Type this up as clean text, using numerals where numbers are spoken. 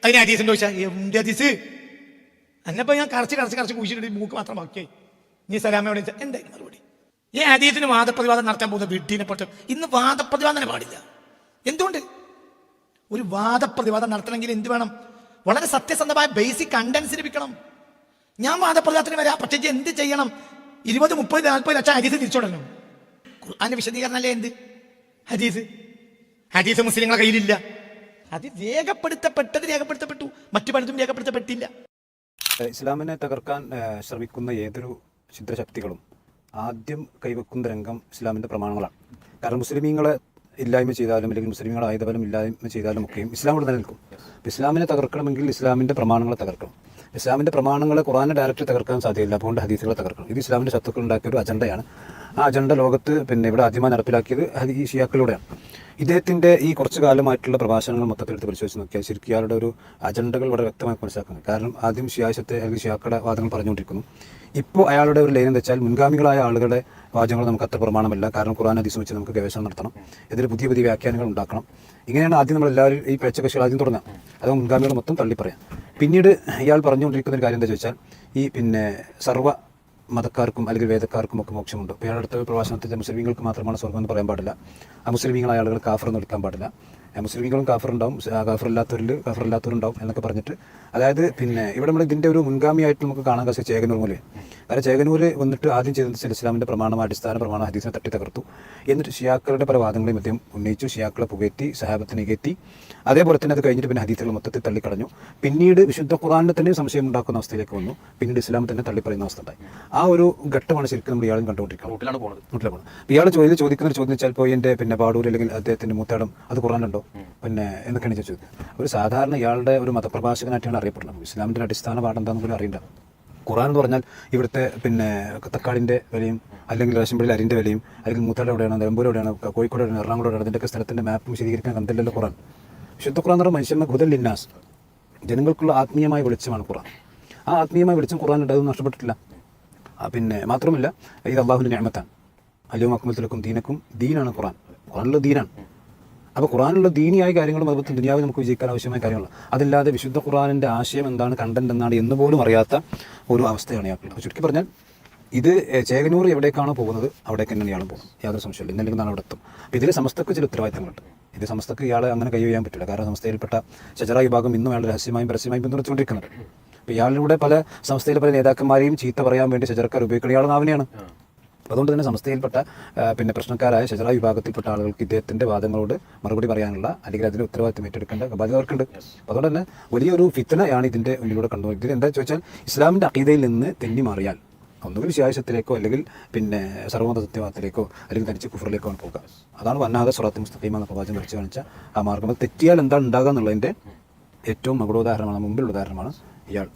അതിന് ഹദീസിന്റെ ചോദിച്ചാൽ എന്ത് ഹദീസ്? എന്നപ്പോ ഞാൻ കറച്ച് കൂശിട്ട് മൂക്ക് മാത്രം ബാക്കിയായി. നീ സലാമയോട് എന്തായാലും മറുപടി. ഈ ഹദീസിന് വാദപ്രതിവാദം നടത്താൻ പോകുന്ന വിഡ്ഢീനെ പൊട്ട ഇന്ന് വാദപ്രതിവാദം തന്നെ പാടില്ല. എന്തുകൊണ്ട്? ഒരു വാദപ്രതിവാദം നടത്തണമെങ്കിൽ എന്ത് വേണം? വളരെ സത്യസന്ധമായ ബേസിക് കണ്ടൻസ് ലഭിക്കണം. ഞാൻ വാദപ്രതിവാദത്തിന് വരാം, പക്ഷേ എന്ത് ചെയ്യണം? 20, 30, 40 ലക്ഷം ഹദീസ് തിരിച്ചുവിടണം. ഖുർആന്റെ വിശദീകരണം അല്ലേ എന്ത് ഹദീസ് മുസ്ലിങ്ങളെ കയ്യിലില്ല. അത് രേഖപ്പെടുത്തപ്പെട്ടു, മറ്റു പലതും രേഖപ്പെടുത്തപ്പെട്ടില്ല. ഇസ്ലാമിനെ തകർക്കാൻ ശ്രമിക്കുന്ന ഏതൊരു ഛിദ്രശക്തികളും ആദ്യം കൈവെക്കുന്ന രംഗം ഇസ്ലാമിൻ്റെ പ്രമാണങ്ങളാണ്. കാരണം മുസ്ലിമീങ്ങളെ ഇല്ലായ്മ ചെയ്താലും അല്ലെങ്കിൽ മുസ്ലിമീങ്ങളെ ആയുധബലം ഇല്ലായ്മ ചെയ്താലും ഒക്കെയും ഇസ്ലാം ഇവിടെ നിലനിൽക്കും. ഇസ്ലാമിനെ തകർക്കണമെങ്കിൽ ഇസ്ലാമിൻ്റെ പ്രമാണങ്ങളെ തകർക്കണം. ഇസ്ലാമിൻ്റെ പ്രമാണങ്ങളെ ഖുർആനെ ഡയറക്റ്റ് തകർക്കാൻ സാധ്യതയില്ല. അതുകൊണ്ട് ഹദീസുകളെ തകർക്കണം. ഇത് ഇസ്ലാമിൻ്റെ ശത്രുക്കൾ ഉണ്ടാക്കിയ ഒരു അജണ്ടയാണ്. ആ അജണ്ട ലോകത്ത് ഇവിടെ ആദ്യമായി നടപ്പിലാക്കിയത് ഈ ഷിയാക്കളിലൂടെയാണ്. ഇദ്ദേഹത്തിൻ്റെ ഈ കുറച്ചു കാലമായിട്ടുള്ള പ്രഭാഷണങ്ങൾ മൊത്തത്തിൽ എടുത്ത് പരിശോധിച്ച് നോക്കിയാൽ ശരിക്കും ഇയാളുടെ ഒരു അജണ്ടകൾ വളരെ വ്യക്തമായി മനസ്സിലാക്കുന്നത്. കാരണം ആദ്യം ഷിയാശത്തെ അല്ലെങ്കിൽ ഷിയാക്കളുടെ വാദങ്ങൾ പറഞ്ഞുകൊണ്ടിരിക്കുന്നു. ഇപ്പോൾ അയാളുടെ ഒരു ലൈൻ വെച്ചാൽ മുൻഗാമികളായ ആളുകളുടെ വാചകങ്ങൾ നമുക്ക് അത്ര പ്രമാണമല്ല. കാരണം ഖുർആൻ ഹദീസ് വെച്ച് നമുക്ക് ഗവേഷണം നടത്തണം, ഇതിൽ പുതിയ പുതിയ വ്യാഖ്യാനങ്ങൾ ഉണ്ടാക്കണം. ഇങ്ങനെയാണ് ആദ്യം നമ്മളെല്ലാവരും ഈ പേച്ചകക്ഷികൾ ആദ്യം തുടങ്ങാം. അത് മുൻഗാമികൾ മൊത്തം തള്ളിപ്പറയാം. പിന്നീട് ഇയാൾ പറഞ്ഞുകൊണ്ടിരിക്കുന്ന ഒരു കാര്യം എന്താ ചോദിച്ചാൽ ഈ സർവ്വ മതക്കാർക്കും അല്ലെങ്കിൽ വേദക്കാർക്കും ഒക്കെ മോക്ഷമുണ്ട്. ഇപ്പോൾ ഇയാളുടെ അടുത്ത പ്രഭാഷണത്തിൽ മുസ്ലിമീങ്ങൾക്ക് മാത്രമാണ് സ്വർഗ്ഗം എന്ന് പറയാൻ പാടില്ല, മുസ്ലിമീങ്ങളായ ആളുകൾ കാഫർ എന്ന് വിളിക്കാൻ പാടില്ല, മുസ്ലിമീങ്ങളും കാഫറുണ്ടാവും, കാഫറില്ലാത്തവരുണ്ടാവും എന്നൊക്കെ പറഞ്ഞിട്ട്, അതായത് ഇവിടെ നമ്മൾ ഇതിൻ്റെ ഒരു മുൻഗാമിയായിട്ട് നമുക്ക് കാണാൻ കഴിച്ച ചേകനൂർ മൂലം. കാരണം ചേകനൂർ വന്നിട്ട് ആദ്യം ചെയ്തത് ഇസ്ലാമിൻ്റെ പ്രമാണം, അടിസ്ഥാന പ്രമാണം ഹദീസിനെ തട്ടി തകർത്തു. എന്നിട്ട് ഷിയാക്കളുടെ പല വാദങ്ങളെയും അദ്ദേഹം ഉന്നയിച്ചു, ഷിയാക്കളെ പുകയറ്റി, സഹാബത്തിനെ കയറ്റി. അതേപോലെ തന്നെ അത് കഴിഞ്ഞിട്ട് ഹദീസുകൾ മൊത്തത്തിൽ തള്ളിക്കളഞ്ഞു. പിന്നീട് വിശുദ്ധ ഖുർആനിനെ തന്നെ സംശയം ഉണ്ടാക്കുന്ന അവസ്ഥയിലേക്ക് വന്നു. പിന്നീട് ഇസ്ലാം തന്നെ തള്ളിപ്പറയുന്ന അവസ്ഥ ഉണ്ടായി. ആ ഒരു ഘട്ടമാണ് ശരിക്കും നമ്മൾ ഇയാളും കണ്ടുകൊണ്ടിരിക്കുന്നത്. വീട്ടിലാണ് പോകുന്നത്. ഇയാൾ ചോദിക്കുന്ന ചോദ്യം ചിലപ്പോൾ എൻ്റെ പാടൂർ അല്ലെങ്കിൽ അദ്ദേഹത്തിൻ്റെ മൂത്താടം അത് ഖുർആനിലുണ്ടോ എന്നൊക്കെയാണ് ചോദിച്ചത്. ഒരു സാധാരണ ഇയാളുടെ ഒരു മതപ്രഭാഷകനായിട്ടാണ് അറിയപ്പെടുന്നത്. ഇസ്ലാമിൻ്റെ അടിസ്ഥാന പാഠം എന്താണെന്ന് പോലും അറിയില്ല. ഖുർആൻ എന്ന് പറഞ്ഞാൽ ഇവിടുത്തെ തക്കാളിൻ്റെ വിലയും അല്ലെങ്കിൽ റേഷൻപടിയിൽ അരിൻ്റെ വിലയും അല്ലെങ്കിൽ മൂത്താട് എവിടെയാണ്, നിലമ്പൂർ എവിടെയാണ്, കോഴിക്കോട് എവിടെയാണ്, എറണാകുളം എവിടെയാണ്, അതിൻ്റെയൊക്കെ സ്ഥലത്തിൻ്റെ മാപ്പും വിശദീകരിക്കാൻ കണ്ടില്ലല്ലോ ഖുർആൻ. വിശുദ്ധ ഖുർആൻ എന്ന് പറഞ്ഞാൽ മനുഷ്യന്മാർ ഹുദൽ ലിന്നാസ്, ജനങ്ങൾക്കുള്ള ആത്മീയമായ വെളിച്ചമാണ് ഖുർആൻ. ആ ആത്മീയമായ വെളിച്ചം ഖുർആൻ അതൊന്നും നഷ്ടപ്പെട്ടിട്ടില്ല. മാത്രമല്ല ഇത് അള്ളാഹുവിൻ്റെ നിഅമത്താണ്. അല്യൗമ അക്മൽതു ലക്കും ദീനക്കും, ദീനാണ് ഖുർആൻ. ഖുർആനിലുള്ള ദീനാണ്. അപ്പോൾ ഖുർആനിലുള്ള ദീനിയായ കാര്യങ്ങളും അതുപോലെ ദുനിയാവിൽ നമുക്ക് വിജയിക്കാൻ ആവശ്യമായ കാര്യങ്ങളാണ്. അതില്ലാതെ വിശുദ്ധ ഖുർആനിൻ്റെ ആശയം എന്താണ്, കണ്ടന്റ് എന്താണ് എന്ന് പോലും അറിയാത്ത ഒരു അവസ്ഥയാണ് ഇയാൾക്ക്. ചുരുക്കി പറഞ്ഞാൽ ഇത് ചേകനൂർ എവിടേക്കാണോ പോകുന്നത് അവിടേക്ക് തന്നെയാണ് ഇയാളും പോകുന്നത്, യാതൊരു സംശയമില്ല. ഇന്നല്ലെങ്കിൽ നാളെ അവിടെ എത്തും. അപ്പോൾ ഇതിൽ സമസ്തക്ക് ചില ഉത്തരവാദിത്തങ്ങളുണ്ട്. ഇത് സമസ്തക്ക് ഇയാളെ അങ്ങനെ കൈ ചെയ്യാൻ പറ്റില്ല. കാരണം സംസ്ഥയിൽപ്പെട്ട ഷജറ വിഭാഗം ഇന്നും അയാളുടെ രഹസ്യമായും പരസ്യമായും പിന്തുണച്ചുകൊണ്ടിരിക്കുന്നുണ്ട്. അപ്പോൾ ഇയാളിലൂടെ പല സംസ്ഥയിലെ പല നേതാക്കന്മാരെയും ചീത്ത പറയാൻ വേണ്ടി ഷജറക്കാർ ഉപയോഗിക്കുന്ന ഇയാൾ നാവിനെയാണ്. അതുകൊണ്ട് തന്നെ സംസ്ഥയിൽപ്പെട്ട പ്രശ്നക്കാരായ ഷജറ വിഭാഗത്തിൽപ്പെട്ട ആളുകൾക്ക് ഇദ്ദേഹത്തിൻ്റെ വാദങ്ങളോട് മറുപടി പറയാനുള്ള അല്ലെങ്കിൽ അതിന് ഉത്തരവാദിത്തം ഏറ്റെടുക്കേണ്ട ബാധ്യത അവർക്കുണ്ട്. അതുകൊണ്ട് തന്നെ വലിയൊരു ഫിത്നയാണ് ഇതിൻ്റെ മുന്നിലൂടെ കണ്ടുപോകുന്നത്. ഇതിൽ എന്താ ചോദിച്ചാൽ ഇസ്ലാമിൻ്റെ അഖീദയിൽ നിന്ന് തെന്നി മാറിയാൽ ഒന്നുകിൽ ശിയാശത്തിലേക്കോ അല്ലെങ്കിൽ സർവ്വമത സത്യവാദത്തിലേക്കോ അല്ലെങ്കിൽ തനിച്ച് കുഫറിലേക്കോ ആണ് പോകുക. അതാണ് വന്നാഹദ സ്വറാത്ത് മുസ്തഖീമ എന്ന പ്രവാചകൻ വരച്ച് കാണിച്ച ആ മാർഗം. തെറ്റിയാൽ എന്താണ് ഉണ്ടാകുക എന്നുള്ളതിൻ്റെ ഏറ്റവും മകുടോദാഹരണമാണ്, മുമ്പിലുള്ള ഉദാഹരണമാണ് ഇയാൾ.